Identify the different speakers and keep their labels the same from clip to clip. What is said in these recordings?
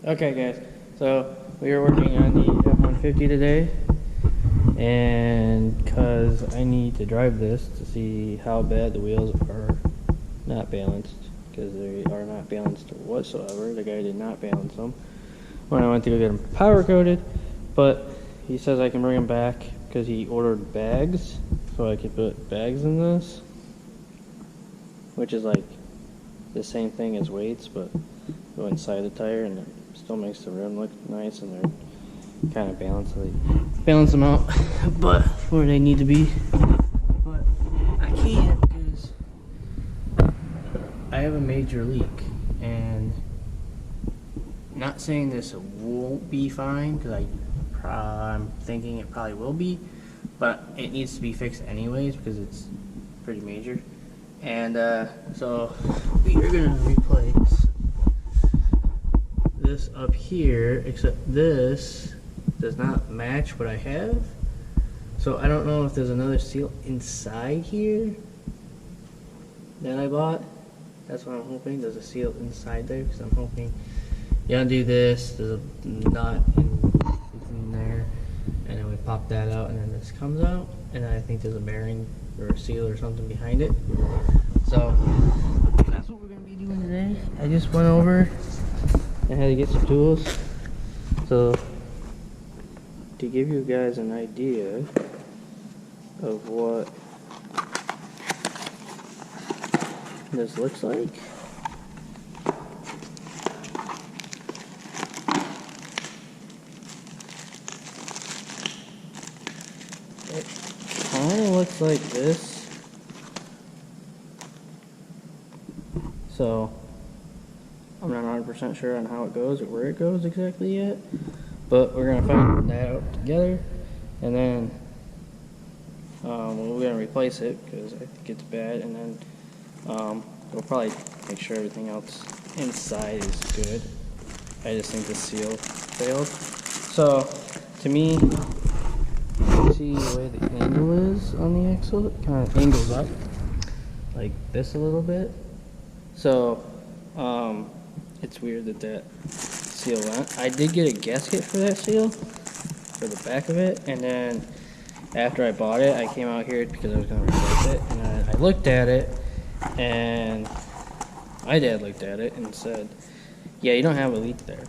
Speaker 1: Okay, guys. So we were working on the F-150 today, and because I need to drive this to see how bad the wheels are not balanced, because they are not balanced whatsoever. The guy did not balance them when I went to go get them power coated, but he says I can bring them back because he ordered bags, so I could put bags in this, which is like the same thing as weights, but go inside the tire, and it still makes the rim look nice, and they're kind of balanced. So they balance them out, but where they need to be. But I can't because I have a major leak, and not saying this won't be fine because I'm thinking it probably will be, but it needs to be fixed anyways because it's pretty major. And so we are gonna replace this up here, except this does not match what I have. So I don't know if there's another seal inside here that I bought. That's what I'm hoping. There's a seal inside there because I'm hoping you undo this. There's a nut in there, and then we pop that out, and then this comes out, and then I think there's a bearing or a seal or something behind it. So that's what we're gonna be doing today. I just went over and had to get some tools. So to give you guys an idea of what this looks like, it kind of looks like this. So I'm not 100% sure on how it goes or where it goes exactly yet, but we're gonna find that out together, and then we're gonna replace it because I think it's bad, and then we'll probably make sure everything else inside is good. I just think the seal failed. So to me, see the way the angle is on the axle, it kind of angles up like this a little bit. So it's weird that that seal went. I did get a gasket for that seal, for the back of it, and then after I bought it, I came out here because I was going to replace it, and then I looked at it, and my dad looked at it and said, yeah, you don't have a leak there.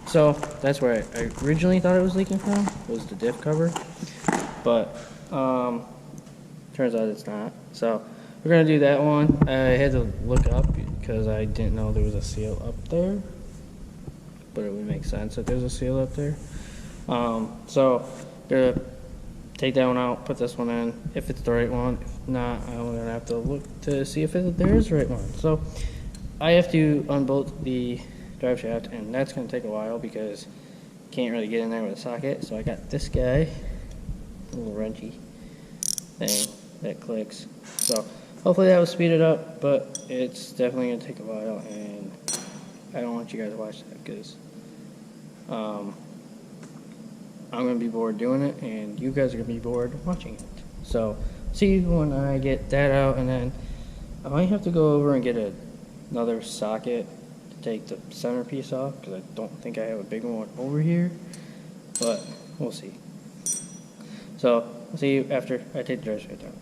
Speaker 1: So that's where I originally thought it was leaking from, was the diff cover, but turns out it's not. So we're going to do that one. I had to look up because I didn't know there was a seal up there, but it would make sense that there's a seal up there. So gonna take that one out, put this one in, if it's the right one. If not, I'm gonna have to look to see if there is the right one. So I have to unbolt the drive shaft, and that's gonna take a while because can't really get in there with a socket. So I got this guy, a little wrenchy thing that clicks. So hopefully that will speed it up, but it's definitely going to take a while, and I don't want you guys to watch that because I'm going to be bored doing it, and you guys are going to be bored watching it. So see you when I get that out, and then I might have to go over and get another socket to take the centerpiece off because I don't think I have a big one over here, but we'll see. So I'll see you after I take the drive shaft out.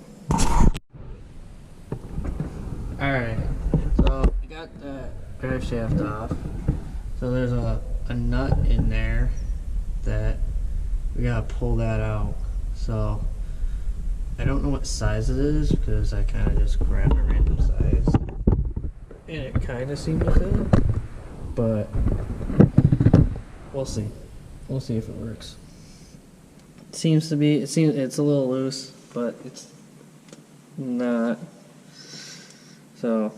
Speaker 1: Alright, so I got the drive shaft off. So there's a nut in there that we gotta pull that out. So I don't know what size it is because I kind of just grabbed a random size, and it kind of seemed to fit, but we'll see. We'll see if it works. It seems to be. It's a little loose, but it's not. So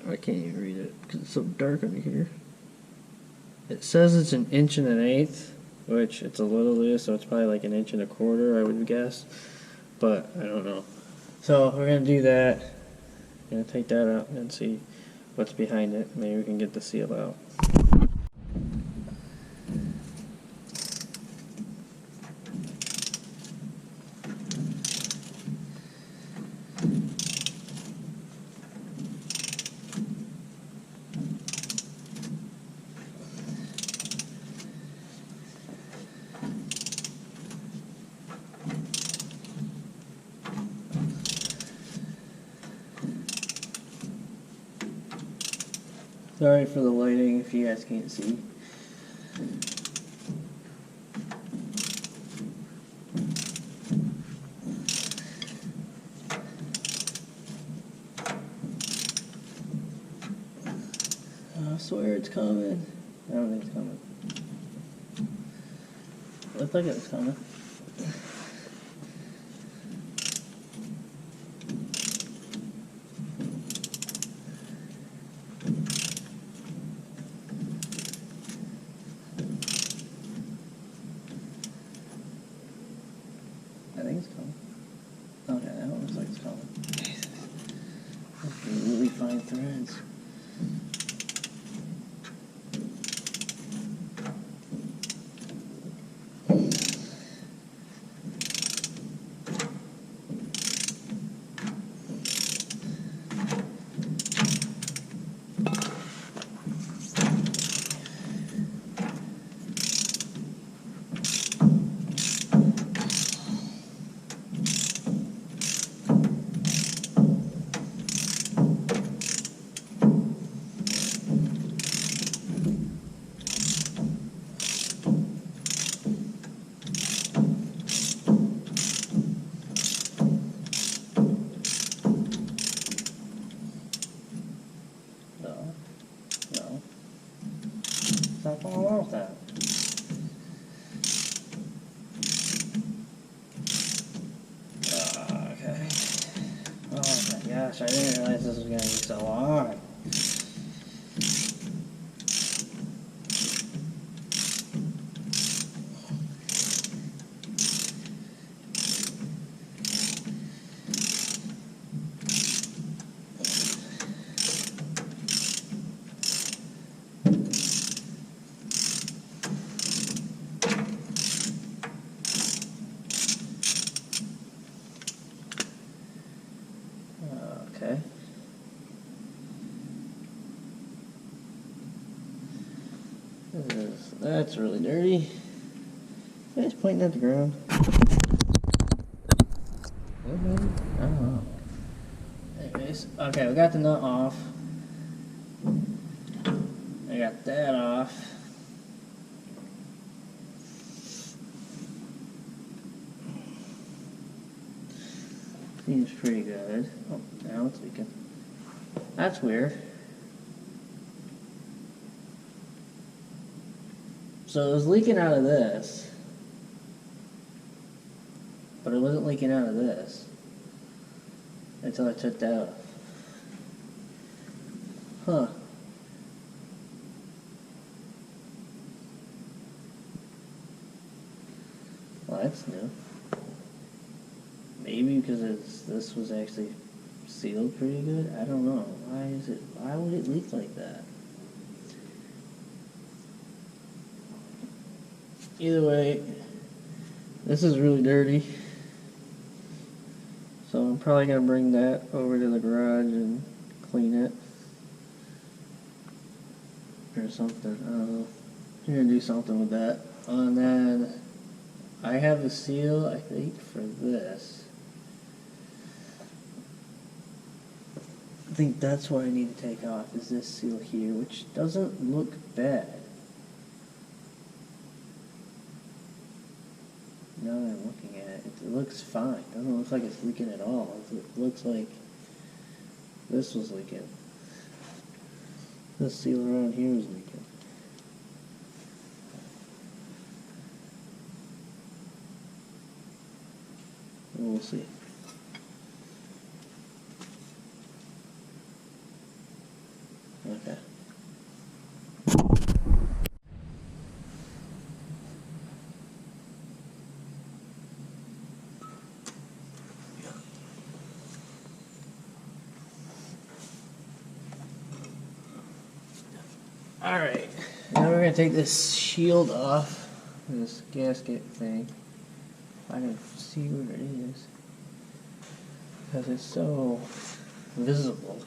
Speaker 1: I can't even read it because it's so dark under here. It says it's 1 1/8 inches, which it's a little loose, so it's probably like 1 1/4 inches, I would guess, but I don't know. So we're gonna do that. Gonna take that out and see what's behind it. Maybe we can get the seal out. Sorry for the lighting if you guys can't see. I swear it's coming. I don't think it's coming. Looked like it was coming. I think it's coming. Okay, that one looks like it's coming. Jesus. That's really fine threads. No. Stop falling off that. Okay. Oh my gosh, I didn't realize this was gonna be so long. Okay. That's really dirty. It's pointing at the ground. What, maybe? I don't know. Anyways, okay, we got the nut off. I got that off. Seems pretty good. Oh, now it's leaking. That's weird. So it was leaking out of this, but it wasn't leaking out of this until I took that off. Huh. Well, that's new. Maybe because this was actually sealed pretty good. I don't know. Why would it leak like that? Either way, this is really dirty. So I'm probably gonna bring that over to the garage and clean it. Or something. I don't know. I'm gonna do something with that. And then I have a seal, I think, for this. I think that's what I need to take off, is this seal here, which doesn't look bad. Now that I'm looking at it, it looks fine. It doesn't look like it's leaking at all. It looks like this was leaking. This seal around here is leaking. We'll see. Okay. Alright, now we're going to take this shield off, this gasket thing. I can see where it is, because it's so visible.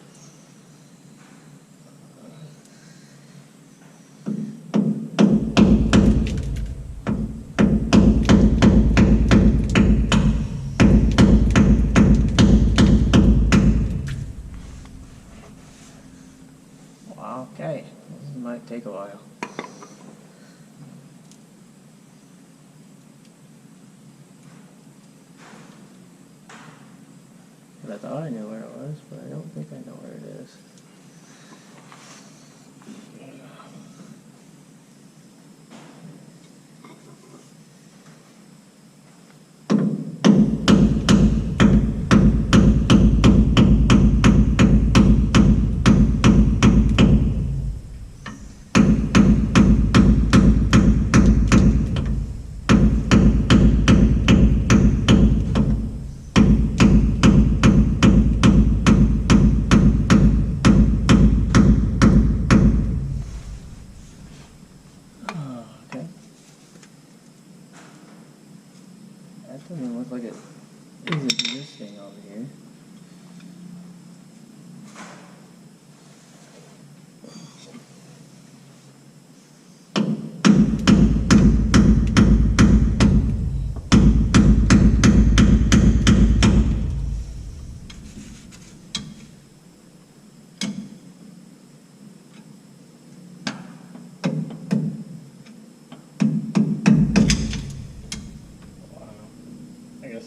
Speaker 1: Okay. take a while. But I thought I knew where it was, but I don't think I know where it is. That doesn't look like it is existing over here.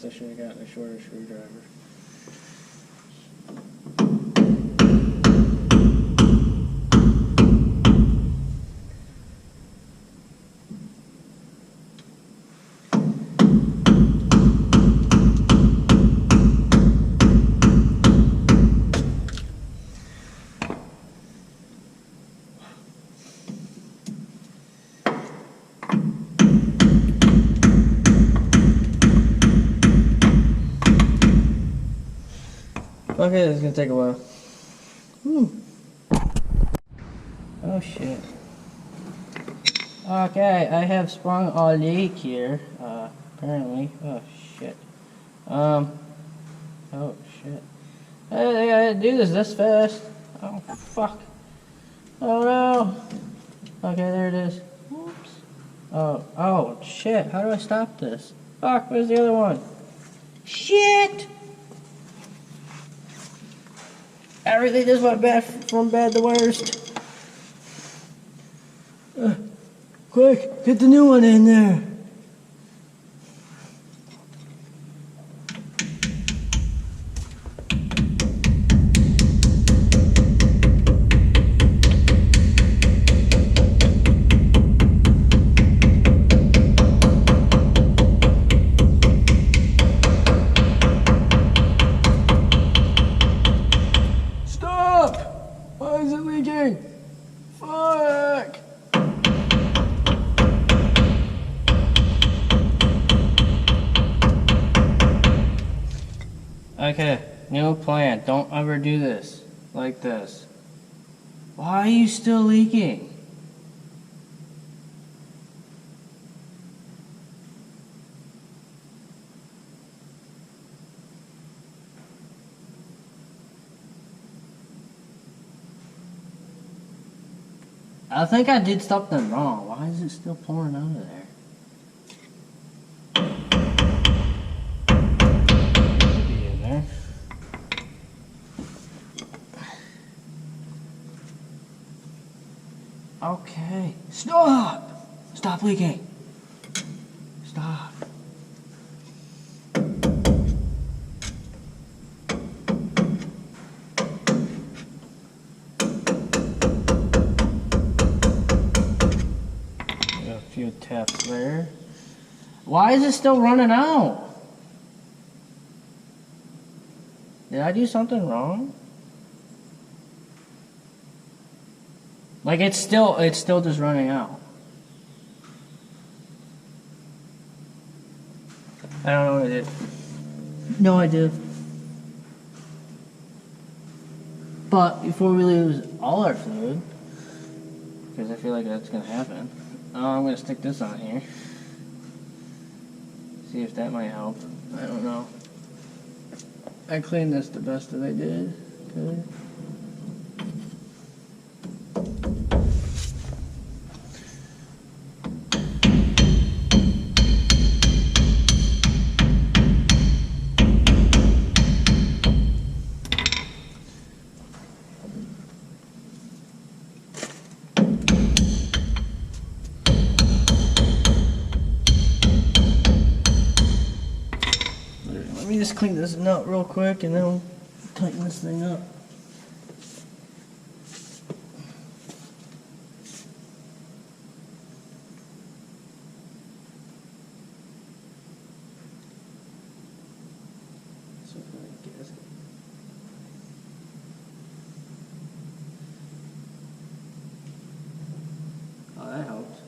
Speaker 1: I should have gotten a shorter screwdriver. Okay, this is gonna take a while. Whew. Oh shit. Okay, I have sprung a leak here, apparently. Oh shit. Oh shit. I gotta do this fast. Oh fuck. Oh no. Okay, there it is. Whoops. Oh shit, how do I stop this? Fuck, where's the other one? Shit! Everything just went bad from bad to worst. Quick, get the new one in there. Why is it leaking? Fuck! Okay, new plan. Don't ever do this like this. Why are you still leaking? I think I did something wrong. Why is it still pouring out of there? It should be in there. Okay. Stop! Stop leaking. Stop. Few taps there. Why is it still running out? Did I do something wrong? Like it's still just running out. I don't know what I did. No idea. But before we lose all our fluid, because I feel like that's gonna happen. I'm going to stick this on here. See if that might help. I don't know. I cleaned this the best that I did. Good. just clean this nut real quick and then we'll tighten this thing up. Oh, that helped.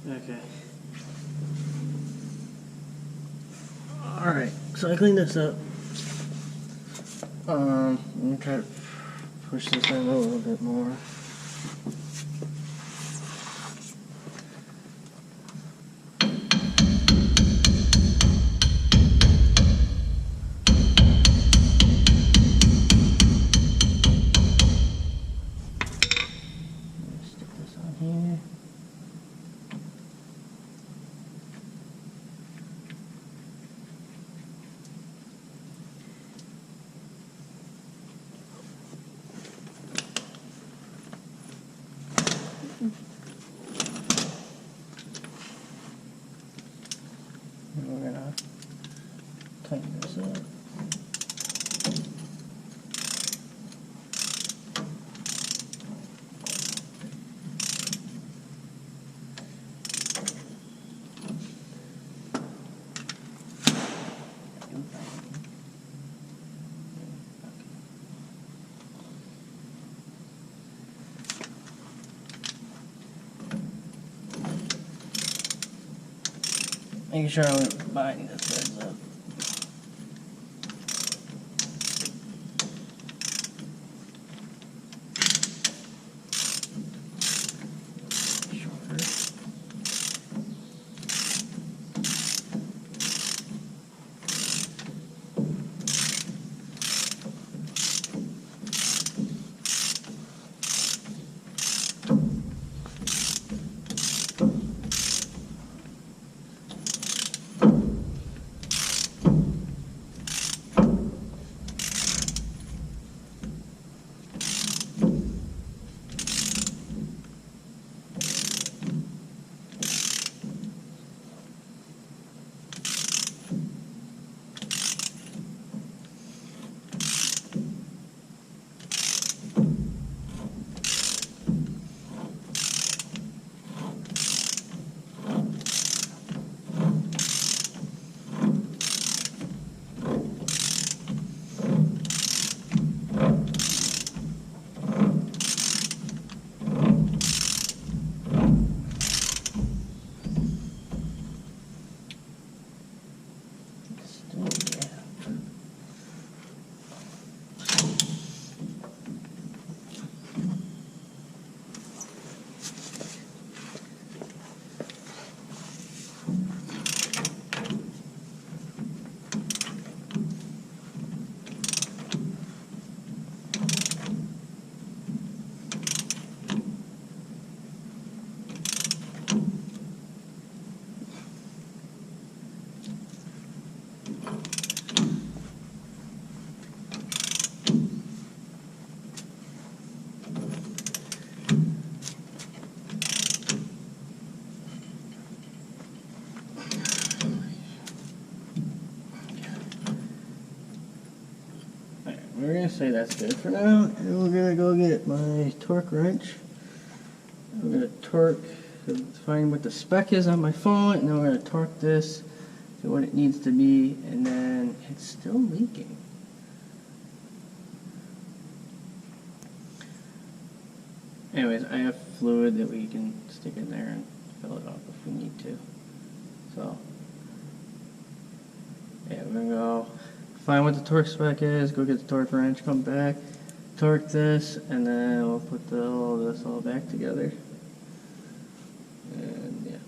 Speaker 1: Okay. Alright, so I cleaned this up. I'm gonna try to push this in a little bit more. Stick this on here. And we're gonna tighten this up. Making sure I'm binding this threads up. Shorter. We're going to say that's good for now, and we're going to go get my torque wrench. We're going to torque, find what the spec is on my phone, and then we're going to torque this to what it needs to be, and then it's still leaking. Anyways, I have fluid that we can stick in there and fill it up if we need to. So, yeah, we're gonna go find what the torque spec is, go get the torque wrench, come back, torque this, and then we'll put all this all back together. And yeah.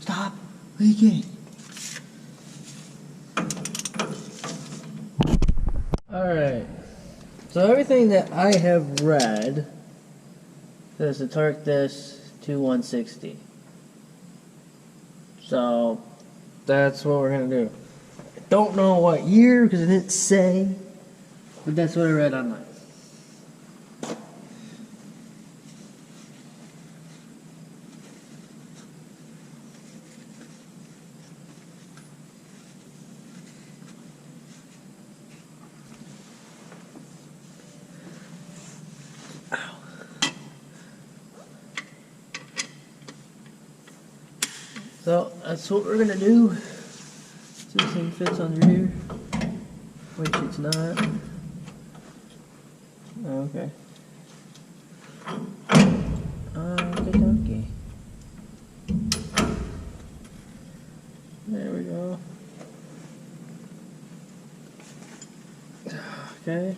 Speaker 1: Stop leaking! Alright, so everything that I have read says to torque this to 160. So that's what we're going to do. I don't know what year because it didn't say, but that's what I read online. So that's what we're gonna do. See if this thing fits under here. Which it's not. Okay. Okay. There we go. Okay.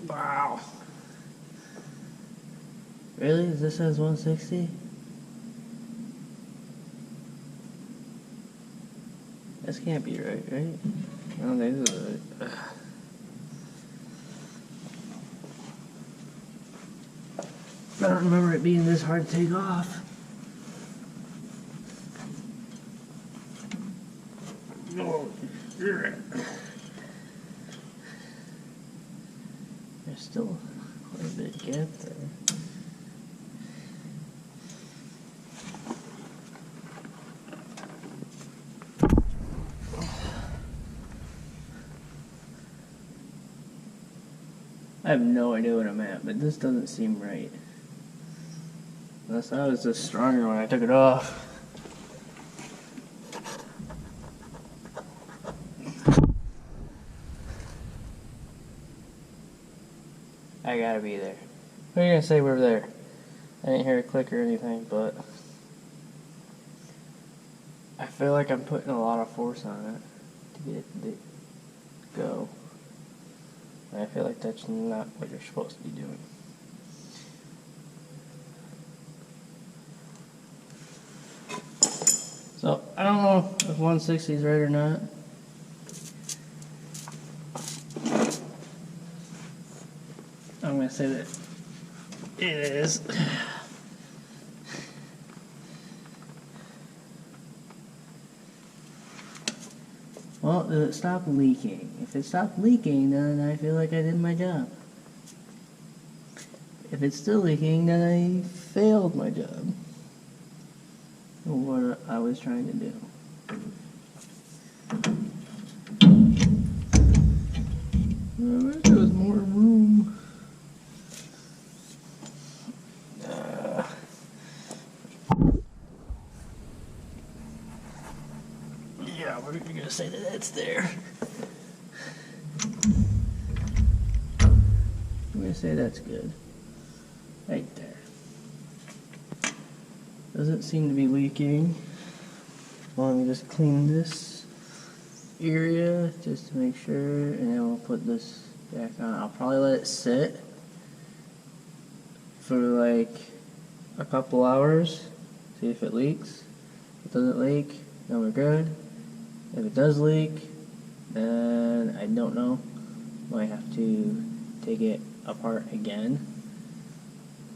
Speaker 1: Wow. Really? This says 160? This can't be right? I don't think this is right. I don't remember it being this hard to take off. Oh, there's still quite a bit of gap there. I have no idea what I'm at, but this doesn't seem right. Unless I was just stronger when I took it off. I gotta be there. What are you gonna say we're there? I didn't hear a click or anything, but I feel like I'm putting a lot of force on it to get it to go. And I feel like that's not what you're supposed to be doing. So, I don't know if 160 is right or not. I'm going to say that it is. Well, does it stop leaking? If it stopped leaking, then I feel like I did my job. If it's still leaking, then I failed my job. What I was trying to do. I wish there was more room. Yeah, we're gonna say that it's there. I'm gonna say that's good. Right there. Doesn't seem to be leaking. Well, let me just clean this area just to make sure, and then we'll put this back on. I'll probably let it sit for like a couple hours, see if it leaks. If it doesn't leak, then we're good. If it does leak, then I don't know. Might have to take it apart again.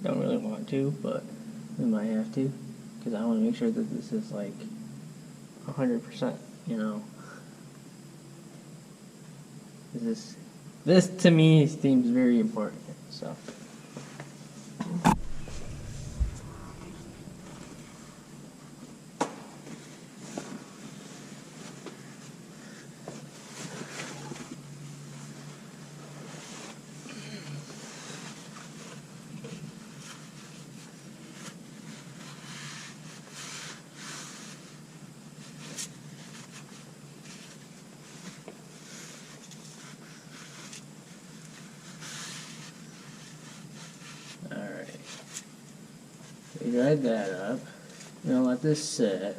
Speaker 1: Don't really want to, but we might have to, because I want to make sure that this is like 100%, you know. This to me seems very important, so. we dried that up. We're gonna let this sit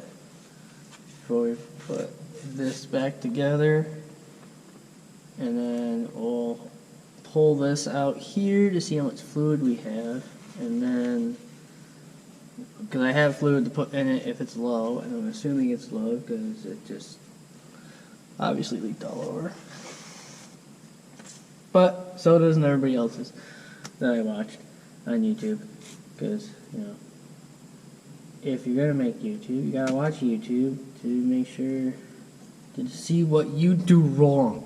Speaker 1: before we put this back together, and then we'll pull this out here to see how much fluid we have, and then because I have fluid to put in it if it's low, and I'm assuming it's low because it just obviously leaked all over. But so doesn't everybody else's that I watched on YouTube, because you know, if you're gonna make YouTube, you gotta watch YouTube to make sure to see what you do wrong,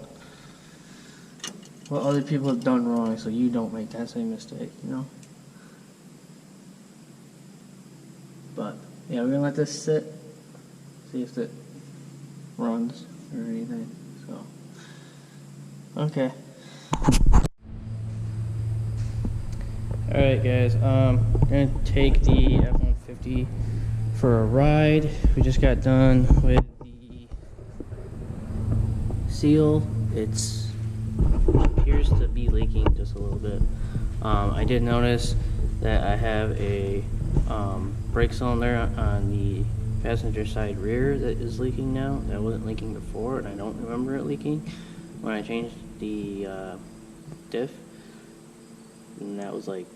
Speaker 1: what other people have done wrong, so you don't make that same mistake, you know. But yeah, we're gonna let this sit, see if it runs or anything. So okay. Alright guys, I'm gonna take the F-150 for a ride. We just got done with the seal. It appears to be leaking just a little bit. I did notice that I have a brake cylinder on the passenger side rear that is leaking now. That wasn't leaking before, and I don't remember it leaking when I changed the diff, and that was like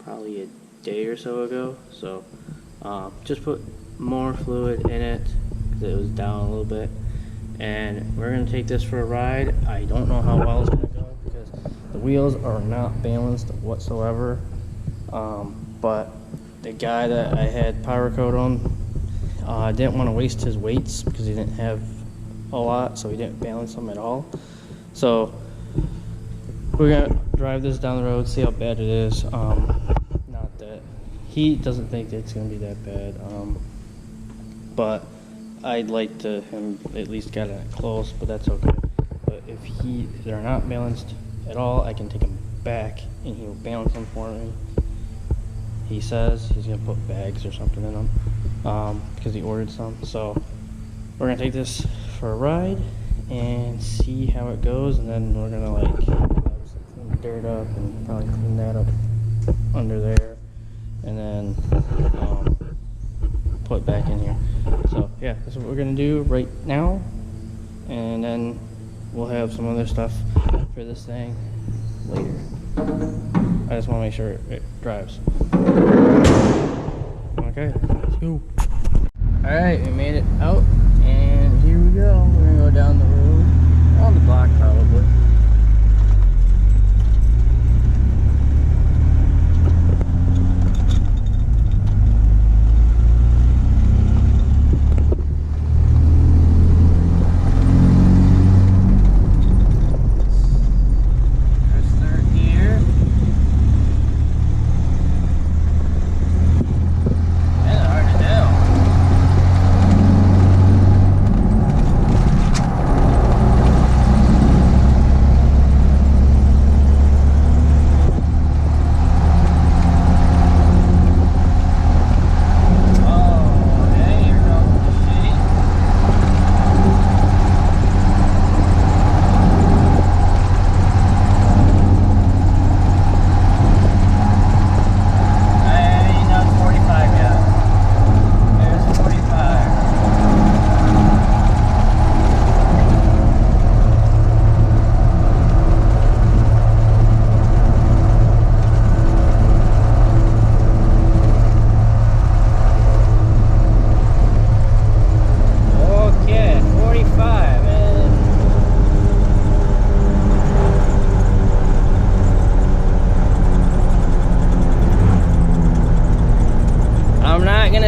Speaker 1: probably a day or so ago. So just put more fluid in it because it was down a little bit, and we're gonna take this for a ride. I don't know how well it's gonna go because the wheels are not balanced whatsoever, but the guy that I had powder coat on didn't want to waste his weights because he didn't have a lot, so he didn't balance them at all. So we're gonna drive this down the road, see how bad it is. Not that he doesn't think it's gonna be that bad, but I'd like to him at least get it close, but that's okay. But if they're not balanced at all, I can take them back and he'll balance them for me. He says he's gonna put bags or something in them because he ordered some. So we're gonna take this for a ride and see how it goes, and then we're gonna like clean the dirt up and probably clean that up under there, and then put it back in here. So yeah, that's what we're gonna do right now, and then we'll have some other stuff for this thing later. I just want to make sure it drives. Okay, let's go. Alright, we made it out, and here we go. We're gonna go down the road, on the block probably.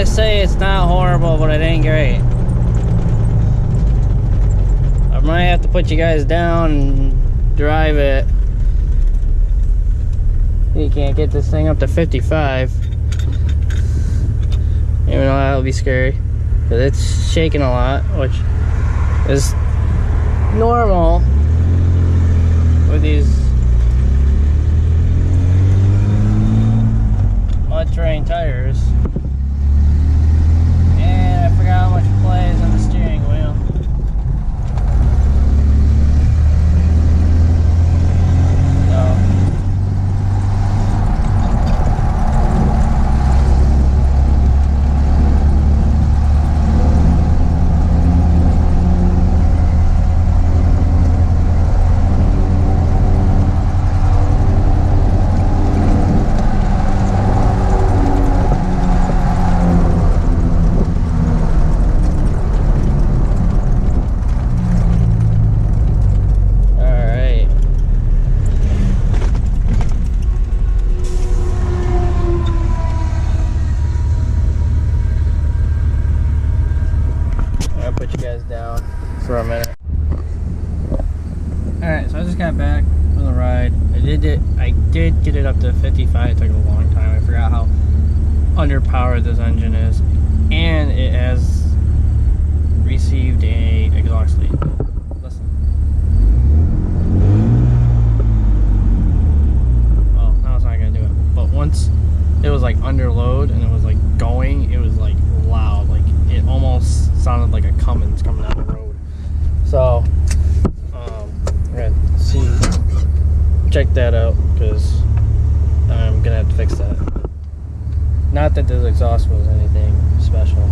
Speaker 1: Say it's not horrible, but it ain't great. I might have to put you guys down and drive it. You can't get this thing up to 55. Even though that'll be scary, because it's shaking a lot, which is normal with these mud terrain tires. I forgot how much play is on the steering wheel. So I did get it up to 55. It took a long time. I forgot how underpowered this engine is, and it has received a exhaust leak. Listen. Well, now it's not gonna do it. But once it was like under load and it was like going, it was like loud. Like it almost sounded like a Cummins coming down the road. So we're gonna see, check that out, because I'm gonna have to fix that. Not that this exhaust was anything special.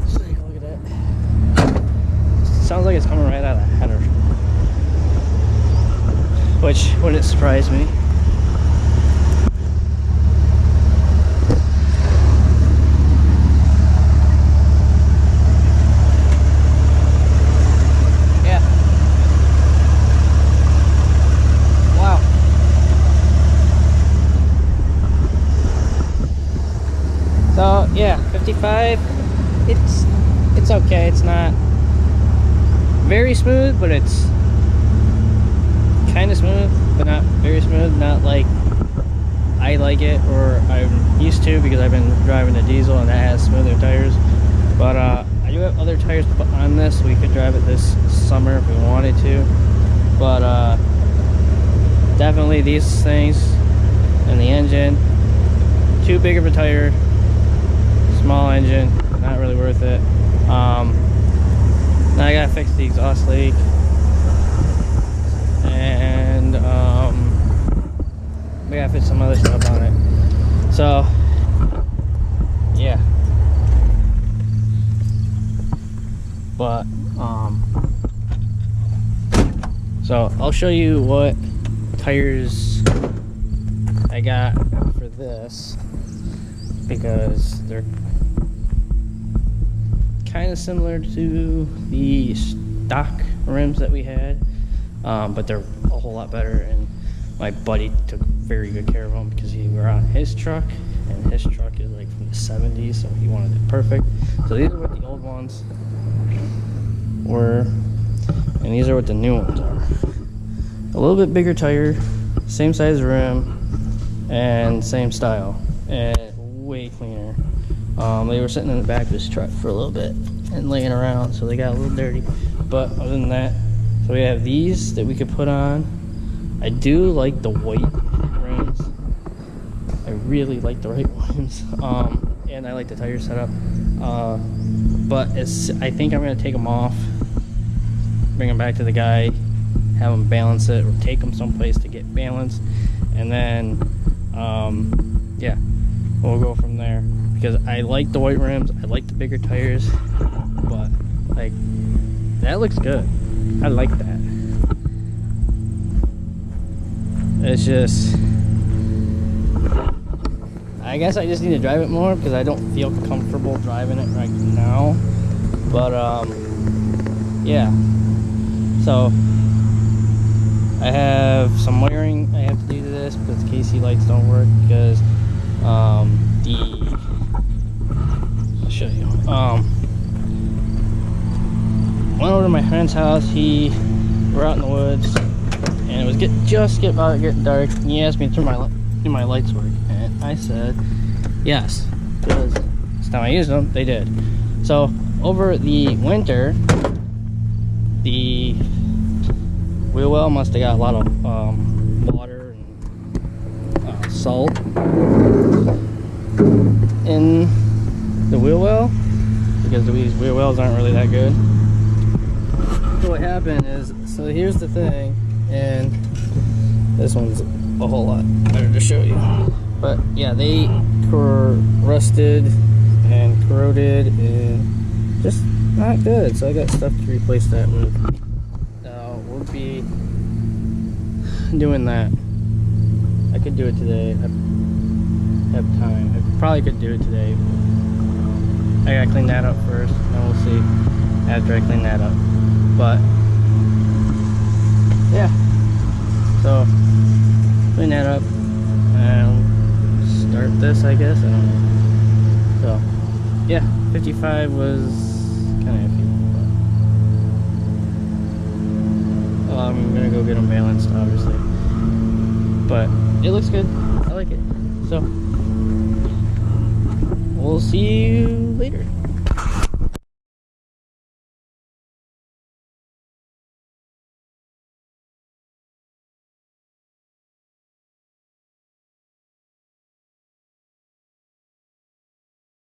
Speaker 1: So take a look at that. Sounds like it's coming right out of the header, which wouldn't surprise me. So yeah, 55, it's okay. It's not very smooth, but it's kind of smooth, but not very smooth. Not like I like it, or I'm used to, because I've been driving a diesel and that has smoother tires. But I do have other tires to put on this, so we could drive it this summer if we wanted to. But definitely these things and the engine, too big of a tire. Small engine, not really worth it. Now I gotta fix the exhaust leak, and we gotta fit some other stuff on it. So yeah, but so I'll show you what tires I got for this, because they're kind of similar to the stock rims that we had, but they're a whole lot better, and my buddy took very good care of them, because we were on his truck, and his truck is like from the 70s, so he wanted it perfect. So these are what the old ones were, and these are what the new ones are. A little bit bigger tire, same size rim, and same style, and way cleaner. They were sitting in the back of his truck for a little bit and laying around, so they got a little dirty. But other than that, so we have these that we could put on. I do like the white rims. I really like the white ones. And I like the tire setup. But I think I'm gonna take them off, bring them back to the guy, have him balance it, or take them someplace to get balanced, and then yeah, we'll go from there. Because I like the white rims, I like the bigger tires, but like, that looks good. I like that. It's just, I guess I just need to drive it more, because I don't feel comfortable driving it right now. But yeah, so I have some wiring I have to do to this, because the KC lights don't work, because I'll show you. Went over to my friend's house. We're out in the woods, and it was just about to get dark. And he asked me to do my lights work, and I said yes, because this time I used them, they did. So over the winter, the wheel well must have got a lot of water and salt in the wheel well, because these wheel wells aren't really that good. So what happened is, so here's the thing, and this one's a whole lot better to show you. But yeah, they rusted and corroded and just not good. So I got stuff to replace that with. We'll be doing that. I could do it today. I have time. I probably could do it today. I gotta clean that up first, and we'll see after I clean that up. But yeah, so clean that up and start this, I guess. I don't know. So yeah, 55 was kind of iffy, but get them balanced, obviously. But it looks good. I like it. So we'll see you later.